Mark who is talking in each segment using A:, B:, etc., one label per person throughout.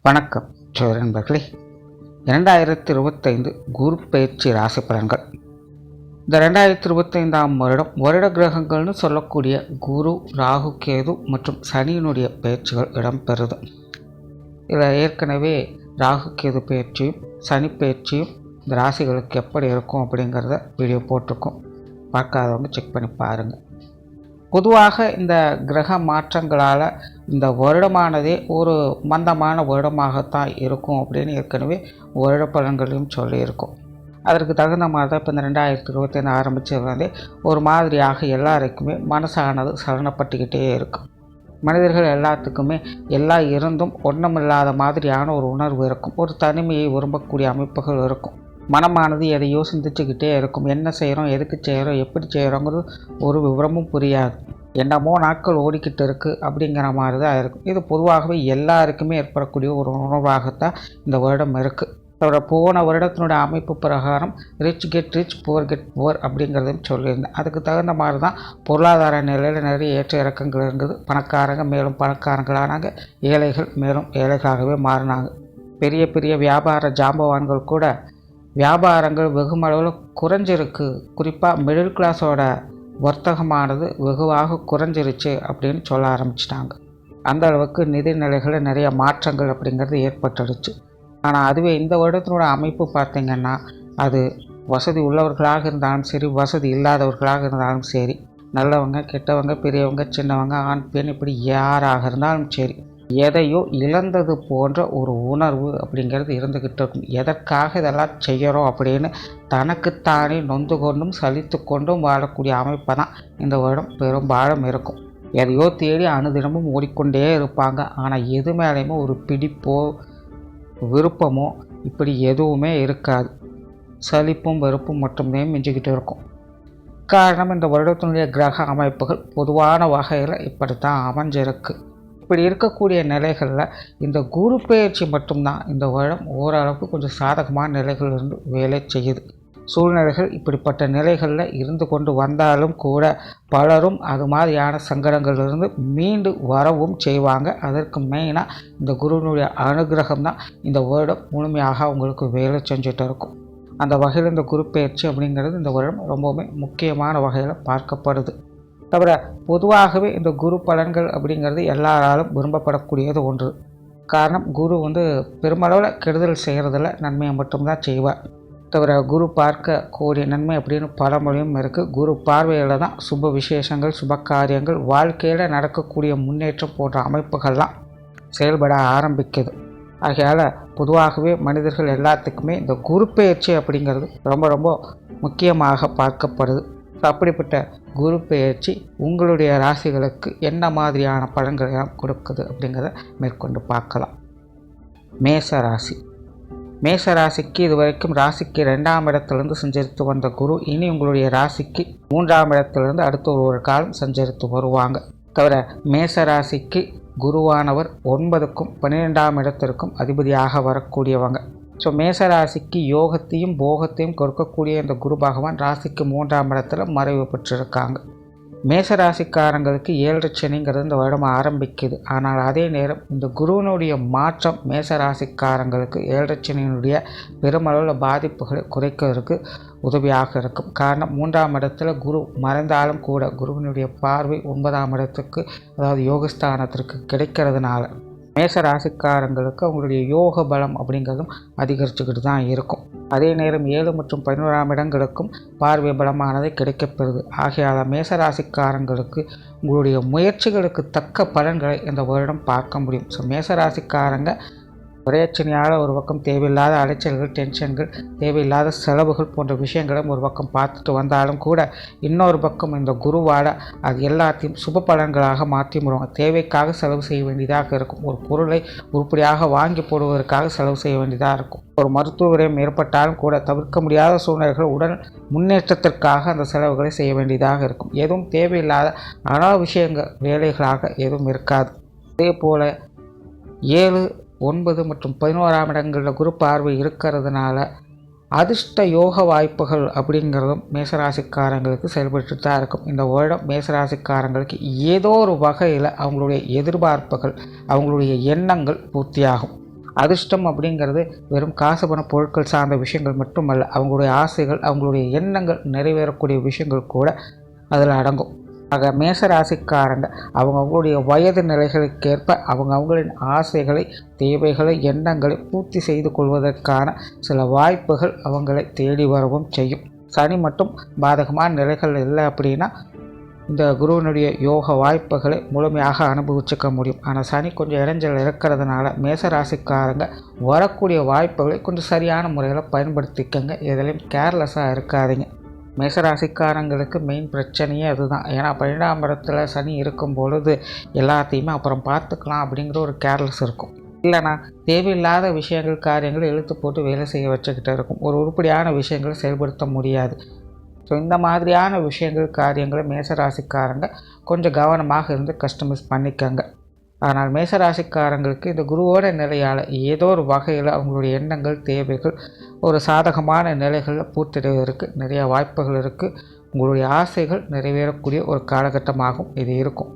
A: வணக்கம் நண்பர்களே. 2025 குரு பயிற்சி ராசி பலன்கள். இந்த 2025 வருட கிரகங்கள்னு சொல்லக்கூடிய குரு, ராகு, கேது மற்றும் சனியினுடைய பயிற்சிகள் இடம்பெறுது. இதில் ஏற்கனவே ராகு கேது பயிற்சியும் சனி பயிற்சியும் இந்த ராசிகளுக்கு எப்படி இருக்கும் அப்படிங்கிறத வீடியோ போட்டிருக்கோம். பார்க்காதவங்க செக் பண்ணி பாருங்கள். பொதுவாக இந்த கிரக மாற்றங்களால் இந்த வருடமானதே ஒரு மந்தமான வருடமாகத்தான் இருக்கும் அப்படின்னு ஏற்கனவே வருட பலன்களையும் சொல்லியிருக்கோம். அதற்கு தகுந்த மாதிரி தான் இப்போ இந்த 2025 ஆரம்பித்ததுலேருந்தே ஒரு மாதிரியாக எல்லாருக்குமே மனசானது சலனப்பட்டுக்கிட்டே இருக்கும். மனிதர்கள் எல்லாத்துக்குமே எல்லாம் இருந்தும் ஒன்றுமில்லாத மாதிரியான ஒரு உணர்வு இருக்கும். ஒரு தனிமையை விரும்பக்கூடிய அமைப்புகள் இருக்கும். மனமானது எதையோ சிந்திச்சுக்கிட்டே இருக்கும். என்ன செய்கிறோம், எதுக்கு செய்கிறோம், எப்படி செய்கிறோங்கிறது ஒரு விவரமும் புரியாது. என்னமோ நாட்கள் ஓடிக்கிட்டு இருக்குது அப்படிங்கிற மாதிரி தான் இருக்கும். இது பொதுவாகவே எல்லாருக்குமே ஏற்படக்கூடிய ஒரு உணர்வாகத்தான் இந்த வருடம் இருக்குது. அதோட போன வருடத்தினுடைய அமைப்பு பிரகாரம் rich get rich, poor get poor அப்படிங்கிறதையும் சொல்லியிருந்தேன். அதுக்கு தகுந்த மாதிரி தான் பொருளாதார நிலையில் நிறைய ஏற்ற இறக்கங்கள் இருந்தது. பணக்காரங்க மேலும் பணக்காரங்களானாங்க, ஏழைகள் மேலும் ஏழைகளாகவே மாறினாங்க. பெரிய பெரிய வியாபார ஜாம்பவான்கள் கூட வியாபாரங்கள் வெகுமளவில் குறைஞ்சிருக்கு. குறிப்பாக மிடில் கிளாஸோட வர்த்தகமானது வெகுவாக குறைஞ்சிருச்சு அப்படின்னு சொல்ல ஆரம்பிச்சிட்டாங்க. அந்த அளவுக்கு நிதிநிலைகளில் நிறைய மாற்றங்கள் அப்படிங்கிறது ஏற்பட்டுடுச்சு. ஆனால் அதுவே இந்த வருடத்தினோட அமைப்பு பார்த்திங்கன்னா, அது வசதி உள்ளவர்களாக இருந்தாலும் சரி, வசதி இல்லாதவர்களாக இருந்தாலும் சரி, நல்லவங்க கெட்டவங்க, பெரியவங்க சின்னவங்க, ஆண் பெண், இப்படி யாராக இருந்தாலும் சரி, எதையோ இழந்தது போன்ற ஒரு உணர்வு அப்படிங்கிறது இருந்துக்கிட்டு இருக்கும். எதற்காக இதெல்லாம் செய்கிறோம் அப்படின்னு தனக்குத்தானே நொந்து கொண்டும் சலித்து கொண்டும் வாழக்கூடிய அமைப்பை தான் இந்த வருடம் பெரும்பாலும் இருக்கும். எதையோ தேடி அனுதினமும் ஓடிக்கொண்டே இருப்பாங்க. ஆனால் எது மேலேயுமே ஒரு பிடிப்போ விருப்பமோ இப்படி எதுவுமே இருக்காது. சலிப்பும் வெறுப்பும் மட்டுமே மிஞ்சிக்கிட்டு இருக்கும். காரணம், இந்த வருடத்தினுடைய கிரக அமைப்புகள் பொதுவான வகையில் இப்படித்தான் அமைஞ்சிருக்கு. இப்படி இருக்கக்கூடிய நிலைகளில் இந்த குரு பயிற்சி மட்டும்தான் இந்த வருடம் ஓரளவுக்கு கொஞ்சம் சாதகமான நிலைகள் இருந்து வேலை செய்யுது. சூழ்நிலைகள் இப்படிப்பட்ட நிலைகளில் இருந்து கொண்டு வந்தாலும் கூட பலரும் அது மாதிரியான சங்கடங்களிலிருந்து மீண்டு வரவும் செய்வாங்க. அதற்கு மெயினாக இந்த குருவினுடைய அனுகிரகம் தான் இந்த வருடம் முழுமையாக அவங்களுக்கு வேலை செஞ்சுட்டு இருக்கும். அந்த வகையில் இந்த குரு பயிற்சி அப்படிங்கிறது இந்த வருடம் ரொம்பவுமே முக்கியமான வகையில் பார்க்கப்படுது. தவிர பொதுவாகவே இந்த குரு பலன்கள் அப்படிங்கிறது எல்லாராலும் விரும்பப்படக்கூடியது ஒன்று. காரணம், குரு பெருமளவில் கெடுதல் செய்கிறதில்ல, நன்மையை மட்டும்தான் செய்வார். தவிர குரு பார்க்க கூடிய நன்மை அப்படின்னு பழமொழியும் இருக்குது. குரு பார்வையில் தான் சுப விசேஷங்கள், சுப காரியங்கள், வாழ்க்கையில் நடக்கக்கூடிய முன்னேற்றம் போன்ற அமைப்புகள்லாம் செயல்பட ஆரம்பிக்குது. ஆகையால் பொதுவாகவே மனிதர்கள் எல்லாத்துக்குமே இந்த குரு பயிற்சி அப்படிங்கிறது ரொம்ப ரொம்ப முக்கியமாக பார்க்கப்படுது. அப்படிப்பட்ட குரு பெயர்ச்சி உங்களுடைய ராசிகளுக்கு என்ன மாதிரியான பலன்களை கொடுக்குது அப்படிங்கிறத மேற்கொண்டு பார்க்கலாம். மேச ராசிக்கு இதுவரைக்கும் ராசிக்கு 2ஆம் இடத்திலிருந்து சஞ்சரித்து வந்த குரு இனி உங்களுடைய ராசிக்கு 3ஆம் இடத்திலிருந்து அடுத்த ஒரு காலம் சஞ்சரித்து வருவாங்க. தவிர மேச ராசிக்கு குருவானவர் 9க்கும் 12ஆம் இடத்திற்கும் அதிபதியாக வரக்கூடியவங்க. ஸோ மேசராசிக்கு யோகத்தையும் போகத்தையும் கொடுக்கக்கூடிய இந்த குரு பகவான் ராசிக்கு 3ஆம் இடத்துல மறைவு பெற்றிருக்காங்க. மேசராசிக்காரங்களுக்கு 7 சனிங்கிறது இந்த வருடம் ஆரம்பிக்குது. ஆனால் அதே நேரம் இந்த குருவினுடைய மாற்றம் மேசராசிக்காரங்களுக்கு 7 சனியினுடைய பெருமளவில் பாதிப்புகளை குறைக்கிறதுக்கு உதவியாக இருக்கும். காரணம், 3ஆம் இடத்துல குரு மறைந்தாலும் கூட குருவினுடைய பார்வை 9ஆம் இடத்துக்கு, அதாவது யோகஸ்தானத்திற்கு கிடைக்கிறதுனால மேச ராசிக்காரங்களுக்கு அவங்களுடைய யோக பலம் அப்படிங்கிறதும் அதிகரிச்சுக்கிட்டு தான் இருக்கும். அதே நேரம் 7 மற்றும் 11ஆம் இடங்களுக்கும் பார்வை பலமானது கிடைக்கப்பெறுது. ஆகையால் மேச ராசிக்காரங்களுக்கு உங்களுடைய முயற்சிகளுக்கு தக்க பலன்களை இந்த வருடம் பார்க்க முடியும். ஸோ மேச ராசிக்காரங்க பிரச்சனையால் ஒரு பக்கம் தேவையில்லாத அலைச்சல்கள், டென்ஷன்கள், தேவையில்லாத செலவுகள் போன்ற விஷயங்களும் ஒரு பக்கம் பார்த்துட்டு வந்தாலும் கூட இன்னொரு பக்கம் இந்த குருவால் அது எல்லாத்தையும் சுப பலன்களாக மாற்றி விடுவாங்க. தேவைக்காக செலவு செய்ய வேண்டியதாக இருக்கும். ஒரு பொருளை உருப்படியாக வாங்கி போடுவதற்காக செலவு செய்ய வேண்டியதாக இருக்கும். ஒரு மருத்துவ விரயம் ஏற்பட்டாலும் கூட தவிர்க்க முடியாத சூழ்நிலைகள் உடல் முன்னேற்றத்திற்காக அந்த செலவுகளை செய்ய வேண்டியதாக இருக்கும். எதுவும் தேவையில்லாத அனாவசியங்கள் வேலைகளாக எதுவும் இருக்காது. அதே போல் 7, 9 மற்றும் 11ஆம் இடங்களில் குரு பார்வை இருக்கிறதுனால அதிர்ஷ்ட யோக வாய்ப்புகள் அப்படிங்கிறதும் மேசராசிக்காரங்களுக்கு செயல்பட்டு தான் இருக்கும். இந்த வருடம் மேசராசிக்காரங்களுக்கு ஏதோ ஒரு வகையில் அவங்களுடைய எதிர்பார்ப்புகள், அவங்களுடைய எண்ணங்கள் பூர்த்தியாகும். அதிர்ஷ்டம் அப்படிங்கிறது வெறும் காசு பண பொருட்கள் சார்ந்த விஷயங்கள் மட்டுமல்ல, அவங்களுடைய ஆசைகள், அவங்களுடைய எண்ணங்கள் நிறைவேறக்கூடிய விஷயங்கள் கூட அதில் அடங்கும். ஆக மேசராசிக்காரங்க அவங்களுடைய வயது நிலைகளுக்கேற்ப அவங்களின் ஆசைகளை, தேவைகளை, எண்ணங்களை பூர்த்தி செய்து கொள்வதற்கான சில வாய்ப்புகள் அவங்களை தேடி வரவும் செய்யும். சனி மட்டும் பாதகமான நிலைகள் இல்லை அப்படின்னா இந்த குருவினுடைய யோக வாய்ப்புகளை முழுமையாக அனுபவிச்சுக்க முடியும். ஆனால் சனி கொஞ்சம் இடைஞ்சல் இருக்கிறதுனால மேசராசிக்காரங்க வரக்கூடிய வாய்ப்புகளை கொஞ்சம் சரியான முறையில் பயன்படுத்திக்கங்க. எதுலேயும் கேர்லெஸ்ஸாக இருக்காதீங்க. மேசராசிக்காரங்களுக்கு மெயின் பிரச்சனையே அதுதான். ஏன்னா 12ஆம் இடத்துல சனி இருக்கும் பொழுது எல்லாத்தையுமே அப்புறம் பார்த்துக்கலாம் அப்படிங்கிற ஒரு கேர்லெஸ் இருக்கும். இல்லைனா தேவையில்லாத விஷயங்கள், காரியங்கள் இழுத்து போட்டு வேலை செய்ய வச்சுக்கிட்டு இருக்கும். ஒரு உருப்படியான விஷயங்களை செயல்படுத்த முடியாது. ஸோ இந்த மாதிரியான விஷயங்கள், காரியங்களை மேசராசிக்காரங்க கொஞ்சம் கவனமாக இருந்து கஸ்டமைஸ் பண்ணிக்கங்க. ஆனால் மேசராசிக்காரங்களுக்கு இந்த குருவோட நிலையால் ஏதோ ஒரு வகையில் அவங்களுடைய எண்ணங்கள், தேவைகள் ஒரு சாதகமான நிலைகளில் பூர்த்திடுவதற்கு நிறைய வாய்ப்புகள் இருக்குது. உங்களுடைய ஆசைகள் நிறைவேறக்கூடிய ஒரு காலகட்டமாகவும் இது இருக்கும்.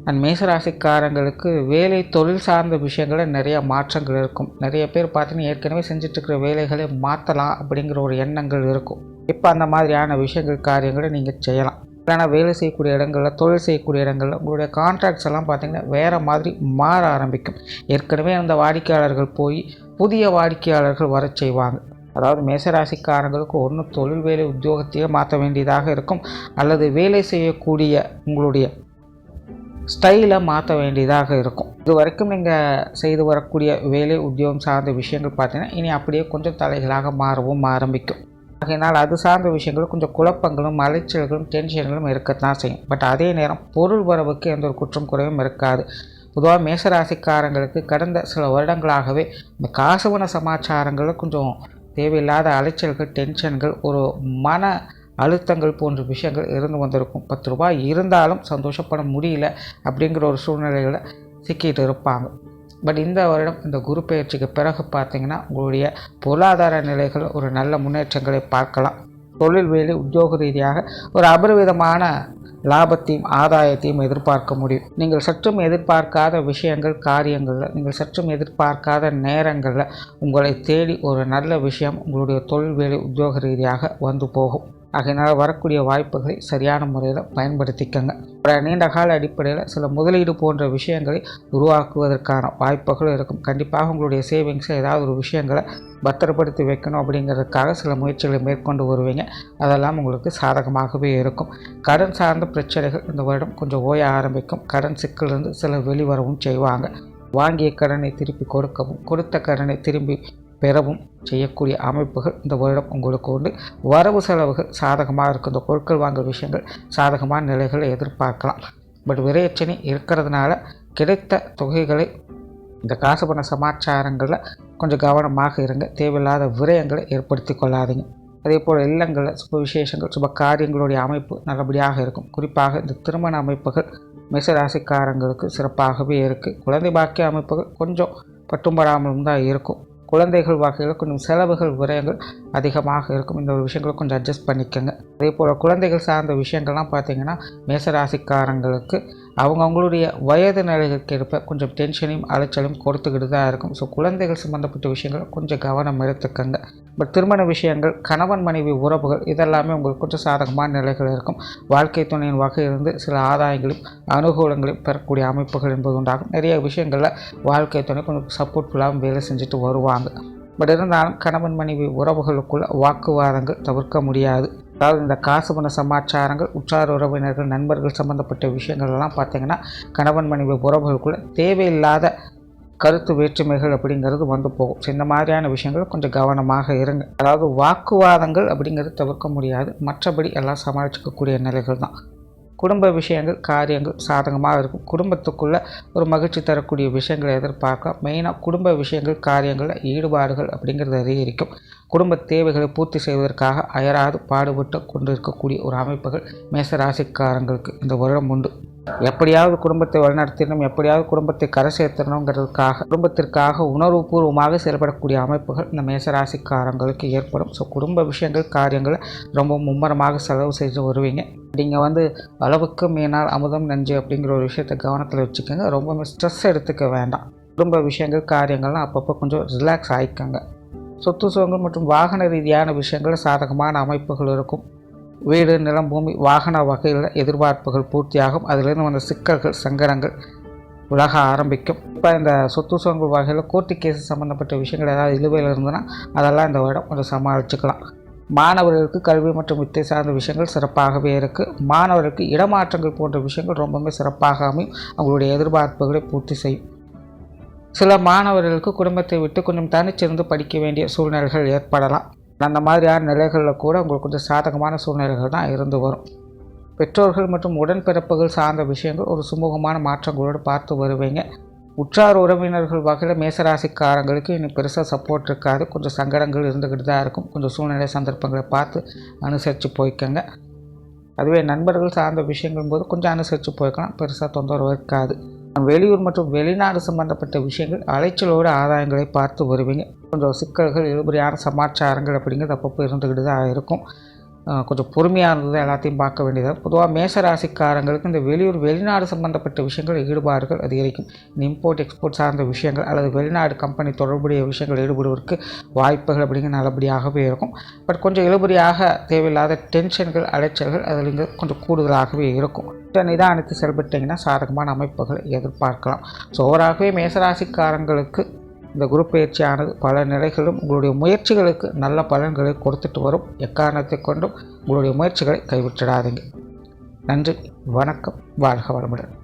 A: அண்ட் மேசராசிக்காரங்களுக்கு வேலை, தொழில் சார்ந்த விஷயங்களில் நிறைய மாற்றங்கள் இருக்கும். நிறைய பேர் பார்த்தீங்கன்னா ஏற்கனவே செஞ்சிட்ருக்கிற வேலைகளை மாற்றலாம் அப்படிங்கிற ஒரு எண்ணங்கள் இருக்கும். இப்போ அந்த மாதிரியான விஷயங்கள், காரியங்களை நீங்கள் செய்யலாம். இல்லைனா வேலை செய்யக்கூடிய இடங்களில், தொழில் செய்யக்கூடிய இடங்களில் உங்களுடைய கான்ட்ராக்ட்ஸ் எல்லாம் பார்த்திங்கன்னா வேறு மாதிரி மாற ஆரம்பிக்கும். ஏற்கனவே அந்த வாடிக்கையாளர்கள் போய் புதிய வாடிக்கையாளர்கள் வர செய்வாங்க. அதாவது மேசராசிக்காரங்களுக்கு ஒன்று தொழில், வேலை, உத்தியோகத்தையே மாற்ற வேண்டியதாக இருக்கும், அல்லது வேலை செய்யக்கூடிய உங்களுடைய ஸ்டைலை மாற்ற வேண்டியதாக இருக்கும். இது வரைக்கும் நீங்கள் செய்து வரக்கூடிய வேலை, உத்தியோகம் சார்ந்த விஷயங்கள் பார்த்தீங்கன்னா இனி அப்படியே கொஞ்சம் தலைகளாக மாறவும் ஆரம்பிக்கும். ஆகையினால் அது சார்ந்த விஷயங்கள் கொஞ்சம் குழப்பங்களும், அலைச்சல்களும், டென்ஷன்களும் இருக்கத்தான் செய்யும். பட் அதே நேரம் பொருள் வரவுக்கு எந்த ஒரு குற்றம் குறைவும் இருக்காது. பொதுவாக மேசராசிக்காரங்களுக்கு கடந்த சில வருடங்களாகவே இந்த காசுவன சமாச்சாரங்களில் கொஞ்சம் தேவையில்லாத அலைச்சல்கள், டென்ஷன்கள், ஒரு மன அழுத்தங்கள் போன்ற விஷயங்கள் இருந்து வந்திருக்கும். 10 ரூபாய் இருந்தாலும் சந்தோஷப்பட முடியல அப்படிங்கிற ஒரு சூழ்நிலையில் சிக்கிட்டு இருப்பாங்க. பட் இந்த வருடம் இந்த குரு பெயர்ச்சிக்கு பிறகு பார்த்திங்கன்னா உங்களுடைய பொருளாதார நிலைகள் ஒரு நல்ல முன்னேற்றங்களை பார்க்கலாம். தொழில், வேலை, உத்தியோக ரீதியாக ஒரு அபரிவிதமான லாபத்தையும் ஆதாயத்தையும் எதிர்பார்க்க முடியும். நீங்கள் சற்றும் எதிர்பார்க்காத விஷயங்கள், காரியங்களில், நீங்கள் சற்றும் எதிர்பார்க்காத நேரங்களில் உங்களை தேடி ஒரு நல்ல விஷயம் உங்களுடைய தொழில், வேலை, உத்தியோக ரீதியாக வந்து போகும். ஆகையினால் வரக்கூடிய வாய்ப்புகளை சரியான முறையில் பயன்படுத்திக்கங்க. ஒரு நீண்ட கால அடிப்படையில் சில முதலீடு போன்ற விஷயங்களை உருவாக்குவதற்கான வாய்ப்புகள் இருக்கும். கண்டிப்பாக உங்களுடைய சேவிங்ஸை ஏதாவது ஒரு விஷயங்களை பத்திரப்படுத்தி வைக்கணும் அப்படிங்கிறதுக்காக சில முயற்சிகளை மேற்கொண்டு வருவீங்க. அதெல்லாம் உங்களுக்கு சாதகமாகவே இருக்கும். கடன் சார்ந்த பிரச்சனைகள் இந்த வருடம் கொஞ்சம் ஓய ஆரம்பிக்கும். கடன் சிக்கலிருந்து சில வெளிவரவும் செய்வாங்க. வாங்கிய கடனை திருப்பி கொடுக்கவும், கொடுத்த கடனை திரும்பி பெறவும் செய்யக்கூடிய அமைப்புகள் இந்த வருடம் உங்களுக்கு உண்டு. வரவு செலவுகள் சாதகமாக இருக்கும். இந்த பொருட்கள் வாங்குற விஷயங்கள் சாதகமான நிலைகளை எதிர்பார்க்கலாம். பட் விரையச்சனி இருக்கிறதுனால கிடைத்த தொகைகளை இந்த காசு பண சமாச்சாரங்களில் கொஞ்சம் கவனமாக இருங்க. தேவையில்லாத விரயங்களை ஏற்படுத்தி கொள்ளாதீங்க. அதே போல் இல்லங்களில் சுப விசேஷங்கள், சுப காரியங்களுடைய அமைப்பு நல்லபடியாக இருக்கும். குறிப்பாக இந்த திருமண அமைப்புகள் மேசராசிக்காரங்களுக்கு சிறப்பாகவே இருக்குது. குழந்தை பாக்கிய அமைப்புகள் கொஞ்சம் பட்டும்படாமலும் தான் இருக்கும். குழந்தைகள் வகையில் கொஞ்சம் செலவுகள், விரயங்கள் அதிகமாக இருக்கும். இந்த ஒரு விஷயங்களை கொஞ்சம் அட்ஜஸ்ட் பண்ணிக்கோங்க. அதே போல் குழந்தைகள் சார்ந்த விஷயங்கள்லாம் பார்த்திங்கன்னா மேசராசிக்காரங்களுக்கு அவங்களுடைய வயது நிலைகளுக்கு ஏற்ப கொஞ்சம் டென்ஷனையும் அலைச்சலையும் கொடுத்துக்கிட்டு தான் இருக்கும். ஸோ குழந்தைகள் சம்மந்தப்பட்ட விஷயங்கள் கொஞ்சம் கவனம் எடுத்துக்கங்க. பட் திருமண விஷயங்கள், கணவன் மனைவி உறவுகள் இதெல்லாமே உங்களுக்கு கொஞ்சம் சாதகமான நிலைகள் இருக்கும். வாழ்க்கை துணையின் வகையிலிருந்து சில ஆதாயங்களையும் அனுகூலங்களையும் பெறக்கூடிய அமைப்புகள் என்பது உண்டாகும். நிறைய விஷயங்களில் வாழ்க்கை துணை கொஞ்சம் சப்போர்ட்ஃபுல்லாகவும் வேலை செஞ்சுட்டு வருவாங்க. பட் இருந்தாலும் கணவன் மனைவி உறவுகளுக்குள்ள வாக்குவாதங்கள் தவிர்க்க முடியாது. அதாவது இந்த காசு பண சமாச்சாரங்கள், உற்றார் உறவினர்கள், நண்பர்கள் சம்மந்தப்பட்ட விஷயங்கள்லாம் பார்த்திங்கன்னா கணவன் மனைவி உறவுகளுக்குள்ள தேவையில்லாத கருத்து வேற்றுமைகள் அப்படிங்கிறது வந்து போகும். ஸோ இந்த மாதிரியான விஷயங்கள் கொஞ்சம் கவனமாக இருங்க. அதாவது வாக்குவாதங்கள் அப்படிங்கிறது தவிர்க்க முடியாது. மற்றபடி எல்லாம் சமாளிக்கக்கூடிய நிலைகள் தான். குடும்ப விஷயங்கள், காரியங்கள் சாதகமாக இருக்கும். குடும்பத்துக்குள்ளே ஒரு மகிழ்ச்சி தரக்கூடிய விஷயங்களை எதிர்பார்க்கலாம். மெயினாக குடும்ப விஷயங்கள், காரியங்களில் ஈடுபாடுகள் அப்படிங்கிறது அதிகரிக்கும். குடும்ப தேவைகளை பூர்த்தி செய்வதற்காக அயராது பாடுபட்டு கொண்டு இருக்கக்கூடிய ஒரு அமைப்புகள் மேசராசிக்காரங்களுக்கு இந்த வருடம் உண்டு. எப்படியாவது குடும்பத்தை வழிநடத்திடணும், எப்படியாவது குடும்பத்தை கரை சேர்த்தணுங்கிறதுக்காக, குடும்பத்திற்காக உணர்வுபூர்வமாக செயல்படக்கூடிய அமைப்புகள் இந்த மேசராசிக்காரங்களுக்கு ஏற்படும். ஸோ குடும்ப விஷயங்கள், காரியங்களை ரொம்ப மும்மரமாக செலவு செய்து வருவீங்க. நீங்கள் அளவுக்கு மீனால் அமுதம் நஞ்சு அப்படிங்கிற ஒரு விஷயத்தை கவனத்தில் வச்சுக்கோங்க. ரொம்ப ஸ்ட்ரெஸ் எடுத்துக்க வேண்டாம். குடும்ப விஷயங்கள் காரியங்கள்லாம் அப்பப்போ கொஞ்சம் ரிலாக்ஸ் ஆகிக்கங்க. சொத்து சுகங்கள் மற்றும் வாகன ரீதியான விஷயங்கள் சாதகமான அமைப்புகள் இருக்கும். வீடு, நிலம், பூமி, வாகன வகையில் எதிர்பார்ப்புகள் பூர்த்தியாகும். அதிலிருந்து வந்த சிக்கல்கள், சங்கடங்கள் விலக ஆரம்பிக்கும். இப்போ இந்த சொத்து சுகங்கள் வகையில் கோர்ட்டு கேஸ் சம்மந்தப்பட்ட விஷயங்கள் ஏதாவது இழுவையில் இருந்ததுன்னா அதெல்லாம் இந்த வருடம் கொஞ்சம் சமாளிச்சுக்கலாம். மாணவர்களுக்கு கல்வி மற்றும் வித்தை சார்ந்த விஷயங்கள் சிறப்பாகவே இருக்குது. மாணவர்களுக்கு இடமாற்றங்கள் போன்ற விஷயங்கள் ரொம்பவே சிறப்பாக அமையும். அவங்களுடைய எதிர்பார்ப்புகளை பூர்த்தி செய்யும். சில மாணவர்களுக்கு குடும்பத்தை விட்டு கொஞ்சம் தனிச்சிருந்து படிக்க வேண்டிய சூழ்நிலைகள் ஏற்படலாம். அந்த மாதிரியான நிலைகளில் கூட உங்களுக்கு கொஞ்சம் சாதகமான சூழ்நிலைகள் தான் இருந்து வரும். பெற்றோர்கள் மற்றும் உடன்பிறப்புகள் சார்ந்த விஷயங்கள் ஒரு சுமூகமான மாற்றங்களோடு பார்த்து வருவீங்க. உற்றார் உறவினர்கள் வகையில் மேசராசிக்காரங்களுக்கு இன்னும் பெருசாக சப்போர்ட் இருக்காது. கொஞ்சம் சங்கடங்கள் இருந்துக்கிட்டு தான் இருக்கும். கொஞ்சம் சூழ்நிலை சந்தர்ப்பங்களை பார்த்து அனுசரித்து போய்க்கங்க. அதுவே நண்பர்கள் சார்ந்த விஷயங்கள் போது கொஞ்சம் அனுசரித்து போய்க்கலாம். பெருசாக தொந்தரவு இருக்காது. வெளியூர் மற்றும் வெளிநாடு சம்பந்தப்பட்ட விஷயங்கள் அலைச்சலோடு ஆதாயங்களை பார்த்து வருவீங்க. கொஞ்சம் சிக்கல்கள், இழுபறியான சமாச்சாரங்கள் அப்படிங்கிறது அப்பப்போ இருந்துக்கிட்டு தான் இருக்கும். கொஞ்சம் பொறுமையாக இருந்தது எல்லாத்தையும் பார்க்க வேண்டியது. பொதுவாக மேசராசிக்காரங்களுக்கு இந்த வெளியூர் வெளிநாடு சம்மந்தப்பட்ட விஷயங்கள் ஈடுபாடுகள் அதிகரிக்கும். இந்த இம்போர்ட் எக்ஸ்போர்ட் சார்ந்த விஷயங்கள் அல்லது வெளிநாடு கம்பெனி தொடர்புடைய விஷயங்கள் ஈடுபடுவதற்கு வாய்ப்புகள் அப்படிங்கிற நல்லபடியாகவே இருக்கும். பட் கொஞ்சம் இழுபறியாக தேவையில்லாத டென்ஷன்கள், அலைச்சல்கள் அதில் இங்கே கொஞ்சம் கூடுதலாகவே இருக்கும். நிதானித்து செயல்பட்டீங்கன்னா சாதகமான அமைப்புகளை எதிர்பார்க்கலாம். ஸோ ஓவராகவே மேசராசிக்காரங்களுக்கு இந்த குரு பயிற்சியானது பல நிலைகளிலும் உங்களுடைய முயற்சிகளுக்கு நல்ல பலன்களை கொடுத்துட்டு வரும். எக்காரணத்தை கொண்டும் உங்களுடைய முயற்சிகளை கைவிட்டுடாதீங்க. நன்றி, வணக்கம், வாழ்க வளமுடன்.